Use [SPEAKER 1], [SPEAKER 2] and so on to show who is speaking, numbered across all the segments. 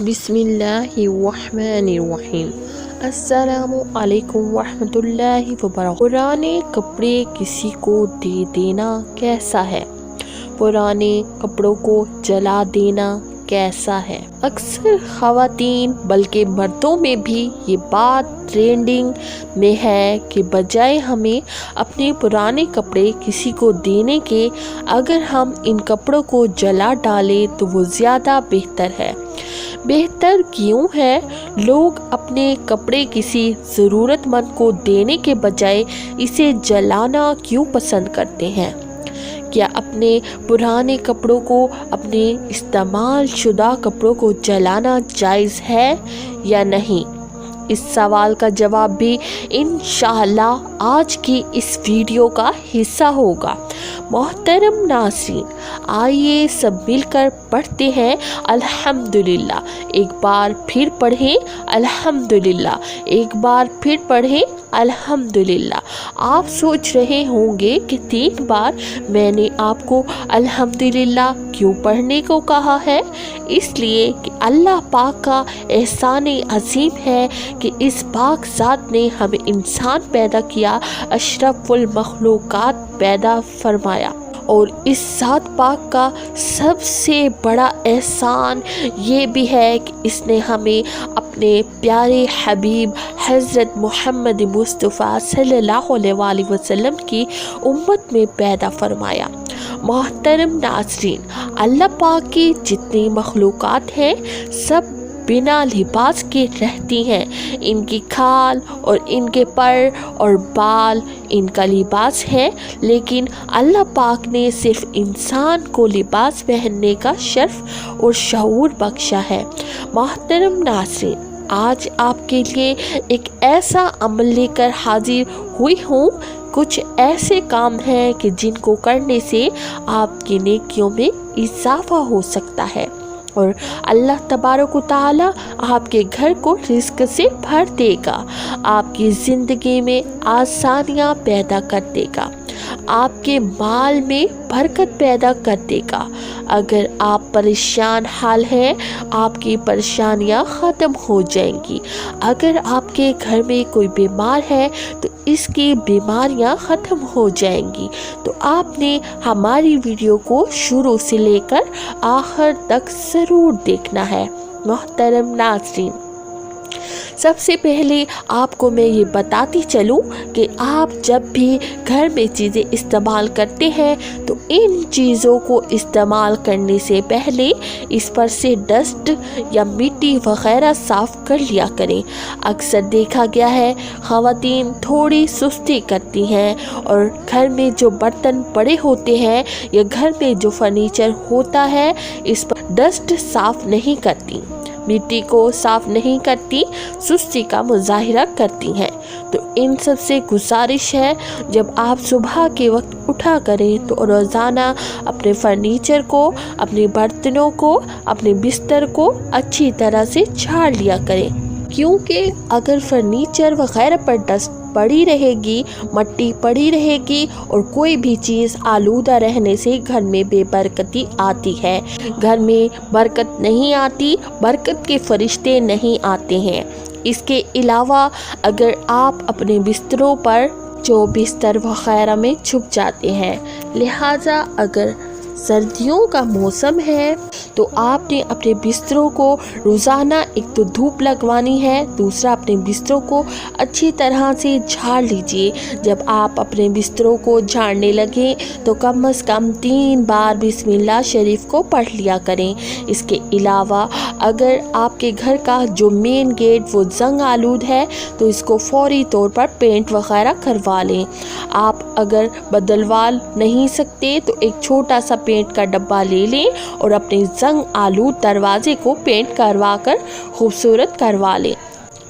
[SPEAKER 1] बिस्मिल्लाहिर्रहमानिर्रहीम। अस्सलामु अलैकुम वरहमतुल्लाहि वबरकातुहू। पुराने कपड़े किसी को दे देना कैसा है? पुराने कपड़ों को जला देना कैसा है? अक्सर ख़वातीन बल्कि मर्दों में भी ये बात ट्रेंडिंग में है कि बजाय हमें अपने पुराने कपड़े किसी को देने के, अगर हम इन कपड़ों को जला डालें तो वो ज़्यादा बेहतर है। बेहतर क्यों है? लोग अपने कपड़े किसी ज़रूरतमंद को देने के बजाय इसे जलाना क्यों पसंद करते हैं? क्या अपने पुराने कपड़ों को, अपने इस्तेमाल शुदा कपड़ों को जलाना जायज़ है या नहीं? इस सवाल का जवाब भी इंशाअल्लाह आज की इस वीडियो का हिस्सा होगा। मोहतरम नाज़रीन, आइए सब मिलकर पढ़ते हैं अल्हम्दुलिल्लाह। एक बार फिर पढ़ें अल्हम्दुलिल्लाह, एक बार फिर पढ़ें अल्हम्दुलिल्लाह। आप सोच रहे होंगे कि 3 बार मैंने आपको अल्हम्दुलिल्लाह क्यों पढ़ने को कहा है? इसलिए कि अल्लाह पाक का एहसान अजीम है कि इस पाक ज़ात ने हमें इंसान पैदा किया, अशरफुल मखलूक़ात पैदा फरमाया। और इस ज़ात पाक का सबसे बड़ा एहसान ये भी है कि इसने हमें अपने प्यारे हबीब हज़रत मोहम्मद मुस्तफ़ा सल्लल्लाहु अलैहि वसल्लम की उम्मत में पैदा फरमाया। मोहतरम नाज़रीन, अल्लाह पाक की जितनी मखलूक़ात हैं सब बिना लिबास के रहती हैं। इनकी खाल और इनके पर और बाल इनका लिबास है, लेकिन अल्लाह पाक ने सिर्फ इंसान को लिबास पहनने का शर्फ और शऊर बख्शा है। मोहतरम नाज़रीन, आज आपके लिए एक ऐसा अमल लेकर हाजिर हुई हूँ। कुछ ऐसे काम हैं कि जिनको करने से आपकी नेकियों में इजाफा हो सकता है और अल्लाह तबारक व तआला आपके घर को रिज़्क से भर देगा, आपकी ज़िंदगी में आसानियाँ पैदा कर देगा, आपके माल में बरकत पैदा कर देगा। अगर आप परेशान हाल हैं, आपकी परेशानियां ख़त्म हो जाएंगी। अगर आपके घर में कोई बीमार है तो इसकी बीमारियां ख़त्म हो जाएंगी। तो आपने हमारी वीडियो को शुरू से लेकर आखिर तक ज़रूर देखना है। मोहतरम नाज़रीन, सबसे पहले आपको मैं ये बताती चलूँ कि आप जब भी घर में चीज़ें इस्तेमाल करते हैं तो इन चीज़ों को इस्तेमाल करने से पहले इस पर से डस्ट या मिट्टी वगैरह साफ़ कर लिया करें। अक्सर देखा गया है ख़वातीन थोड़ी सुस्ती करती हैं और घर में जो बर्तन पड़े होते हैं या घर में जो फर्नीचर होता है इस पर डस्ट साफ़ नहीं करती, मिट्टी को साफ नहीं करती, सुस्ती का मुजाहिरा करती हैं। तो इन सब से गुजारिश है जब आप सुबह के वक्त उठा करें तो रोज़ाना अपने फर्नीचर को, अपने बर्तनों को, अपने बिस्तर को अच्छी तरह से झाड़ लिया करें, क्योंकि अगर फर्नीचर वगैरह पर डस्ट पड़ी रहेगी, मट्टी पड़ी रहेगी और कोई भी चीज़ आलूदा रहने से घर में बेबरकती आती है। घर में बरकत नहीं आती, बरकत के फरिश्ते नहीं आते हैं। इसके अलावा अगर आप अपने बिस्तरों पर जो बिस्तर वगैरह में छुप जाते हैं, लिहाजा अगर सर्दियों का मौसम है तो आपने अपने बिस्तरों को रोज़ाना एक तो धूप लगवानी है, दूसरा अपने बिस्तरों को अच्छी तरह से झाड़ लीजिए। जब आप अपने बिस्तरों को झाड़ने लगें तो कम से कम 3 बार बिस्मिल्लाह शरीफ को पढ़ लिया करें। इसके अलावा अगर आपके घर का जो मेन गेट वो जंग आलूद है तो इसको फौरी तौर पर पेंट वगैरह करवा लें। आप अगर बदलवा नहीं सकते तो एक छोटा सा पेंट का डब्बा ले लें और अपने जंग आलूद दरवाजे को पेंट करवा कर खूबसूरत करवा लें।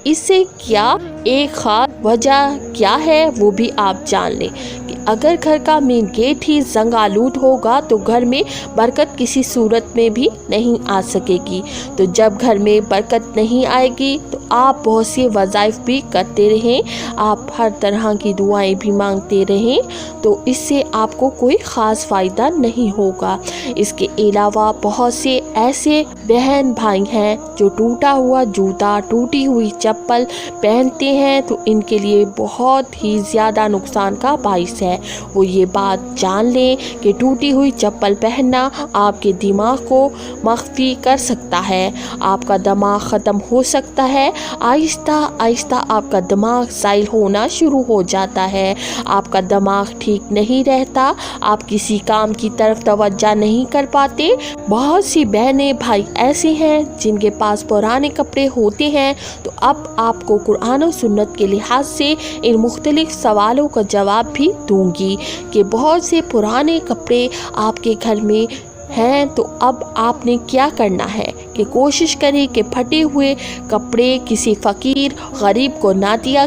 [SPEAKER 1] इससे क्या एक खास वजह क्या है वो भी आप जान लें कि अगर घर का मेन गेट ही जंग आलूद होगा तो घर में बरकत किसी सूरत में भी नहीं आ सकेगी। तो जब घर में बरकत नहीं आएगी तो आप बहुत से वज़ाइफ भी करते रहें, आप हर तरह की दुआएं भी मांगते रहें, तो इससे आपको कोई ख़ास फ़ायदा नहीं होगा। इसके अलावा बहुत से ऐसे बहन भाई हैं जो टूटा हुआ जूता, टूटी हुई चप्पल पहनते हैं तो इनके लिए बहुत ही ज़्यादा नुकसान का बाइस है। वो ये बात जान लें कि टूटी हुई चप्पल पहनना आपके दिमाग को मख्फी कर सकता है, आपका दिमाग ख़त्म हो सकता है। आहिस्ता आहिस्ता आपका दिमाग ज़ाइल होना शुरू हो जाता है, आपका दिमाग ठीक नहीं रहता, आप किसी काम की तरफ तवज्जो नहीं कर पाते। बहुत सी बहनें भाई ऐसे हैं जिनके पास पुराने कपड़े होते हैं। तो अब आपको कुरान और सुन्नत के लिहाज से इन मुख्तलिफ सवालों का जवाब भी दूंगी कि बहुत से पुराने कपड़े आपके घर में हैं। तो अब आपने क्या करना है कि कोशिश करें कि फटे हुए कपड़े किसी फ़कीर गरीब को ना दिया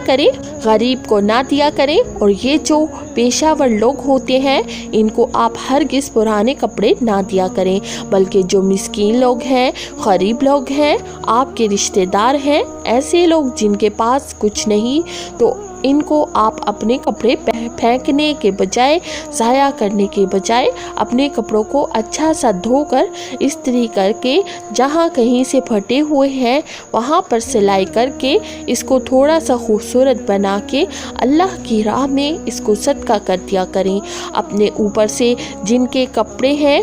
[SPEAKER 1] करें और ये जो पेशावर लोग होते हैं इनको आप हरगिज़ पुराने कपड़े ना दिया करें, बल्कि जो मिस्कीन लोग हैं, गरीब लोग हैं, आपके रिश्तेदार हैं, ऐसे लोग जिनके पास कुछ नहीं, तो इनको आप अपने कपड़े फेंकने के बजाय, ज़ाया करने के बजाय अपने कपड़ों को अच्छा सा धोकर इस्त्री करके जहाँ कहीं से फटे हुए हैं वहाँ पर सिलाई करके इसको थोड़ा सा खूबसूरत बना के अल्लाह की राह में इसको सदका कर दिया करें। अपने ऊपर से जिनके कपड़े हैं,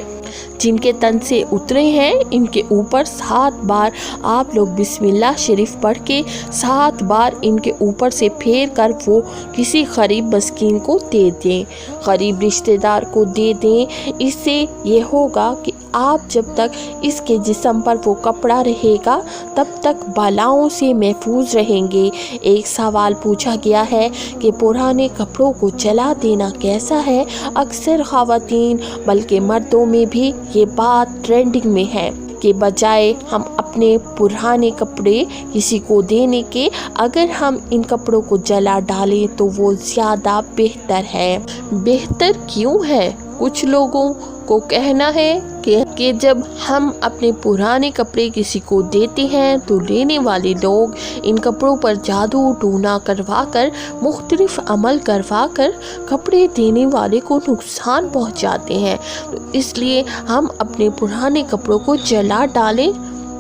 [SPEAKER 1] जिनके तन से उतरे हैं, इनके ऊपर 7 बार आप लोग बिस्मिल्लाह शरीफ पढ़ के 7 बार इनके ऊपर से फेर कर वो किसी गरीब मस्कीन को दे दें, गरीब रिश्तेदार को दे दें। इससे ये होगा कि आप जब तक इसके जिस्म पर वो कपड़ा रहेगा तब तक बलाओं से महफूज रहेंगे। एक सवाल पूछा गया है कि पुराने कपड़ों को जला देना कैसा है। अक्सर ख़वातीन बल्कि मर्दों में भी ये बात ट्रेंडिंग में है कि बजाय हम अपने पुराने कपड़े किसी को देने के, अगर हम इन कपड़ों को जला डालें तो वो ज़्यादा बेहतर है। बेहतर क्यों है? कुछ लोगों को कहना है कि जब हम अपने पुराने कपड़े किसी को देते हैं तो लेने वाले लोग इन कपड़ों पर जादू टूना करवा कर, मुख्तलिफ अमल करवा कर कपड़े देने वाले को नुकसान पहुंचाते हैं। तो इसलिए हम अपने पुराने कपड़ों को जला डालें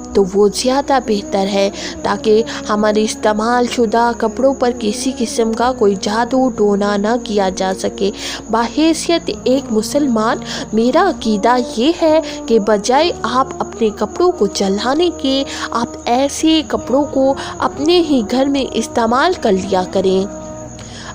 [SPEAKER 1] तो वो ज़्यादा बेहतर है, ताकि हमारे इस्तेमाल शुदा कपड़ों पर किसी किस्म का कोई जादू टोना ना किया जा सके। बाहैसियत एक मुसलमान मेरा अकीदा ये है कि बजाय आप अपने कपड़ों को जलाने के, आप ऐसे कपड़ों को अपने ही घर में इस्तेमाल कर लिया करें।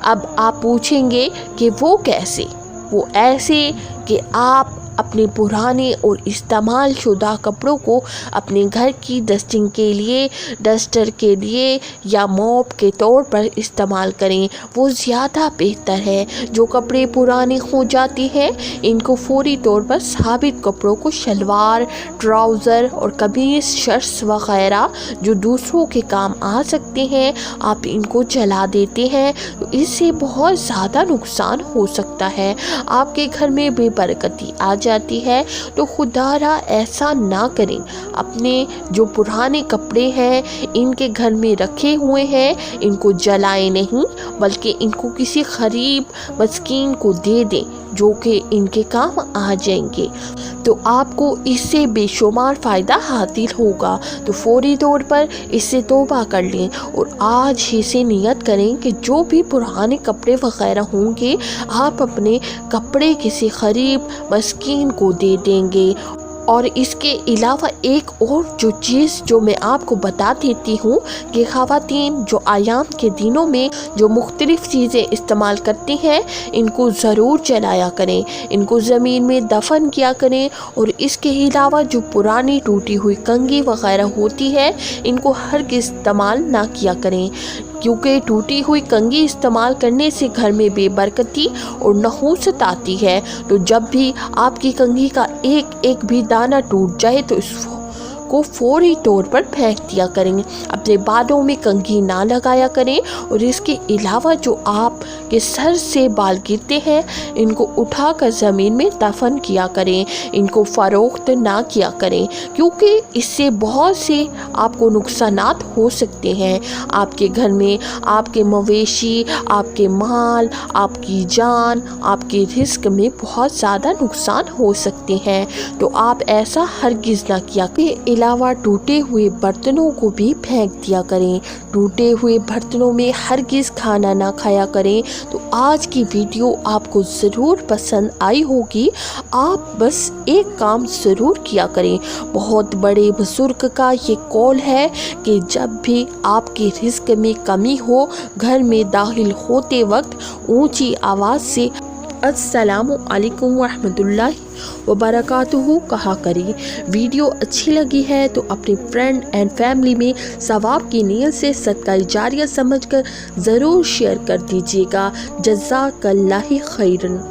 [SPEAKER 1] अब आप पूछेंगे कि वो कैसे? वो ऐसे कि आप अपने पुराने और इस्तेमाल शुदा कपड़ों को अपने घर की डस्टिंग के लिए, डस्टर के लिए या मॉप के तौर पर इस्तेमाल करें, वो ज़्यादा बेहतर है। जो कपड़े पुराने हो जाते हैं इनको फौरी तौर पर साबित कपड़ों को शलवार, ट्राउज़र और कमीज़, शर्ट्स वग़ैरह जो दूसरों के काम आ सकते हैं, आप इनको जला देते हैं तो इससे बहुत ज़्यादा नुकसान हो सकता है। आपके घर में बेबरकती आ जाती है। तो खुदारा ऐसा ना करें। अपने जो पुराने कपड़े हैं इनके घर में रखे हुए हैं, इनको जलाएं नहीं, बल्कि इनको किसी गरीब मस्कीन को दे दें जो कि इनके काम आ जाएंगे। तो आपको इससे बेशुमार फ़ायदा हासिल होगा। तो फौरी तौर पर इससे तौबा कर लें और आज ही से नियत करें कि जो भी पुराने कपड़े वग़ैरह होंगे आप अपने कपड़े किसी गरीब मस्कीन को दे देंगे। और इसके अलावा एक और जो चीज़ जो मैं आपको बता देती हूँ कि ख़वातीन जो आयाम के दिनों में जो मुख्तलिफ़ चीज़ें इस्तेमाल करती हैं इनको ज़रूर जलाया करें, इनको ज़मीन में दफन किया करें। और इसके अलावा जो पुरानी टूटी हुई कंघी वग़ैरह होती है इनको हरगिज़ इस्तेमाल ना किया करें, क्योंकि टूटी हुई कंघी इस्तेमाल करने से घर में बेबरकती और नहूसत आती है। तो जब भी आपकी कंघी का एक एक भी दाना टूट जाए तो को फौरी तौर पर फेंक दिया करें। अपने बालों में कंघी ना लगाया करें। और इसके अलावा जो आप के सर से बाल गिरते हैं इनको उठाकर ज़मीन में दफन किया करें, इनको फ़रोख्त ना किया करें, क्योंकि इससे बहुत से आपको नुकसानात हो सकते हैं। आपके घर में आपके मवेशी, आपके माल, आपकी जान, आपके रिस्क में बहुत ज़्यादा नुकसान हो सकते हैं। तो आप ऐसा हरगिज़ ना किया। अलावा टूटे हुए बर्तनों को भी फेंक दिया करें। टूटे हुए बर्तनों में हरगिज़ खाना ना खाया करें। तो आज की वीडियो आपको ज़रूर पसंद आई होगी। आप बस एक काम ज़रूर किया करें। बहुत बड़े बुजुर्ग का ये कौल है कि जब भी आपके रिज़्क में कमी हो, घर में दाखिल होते वक्त ऊंची आवाज़ से अस्सलामु अलैकुम वरहमतुल्लाहि वबरकातुहू कहा करें। वीडियो अच्छी लगी है तो अपने फ्रेंड एंड फैमिली में सवाब की नीयत से सदका जारिया समझकर ज़रूर शेयर कर दीजिएगा। जज़ाकल्लाह खैरन।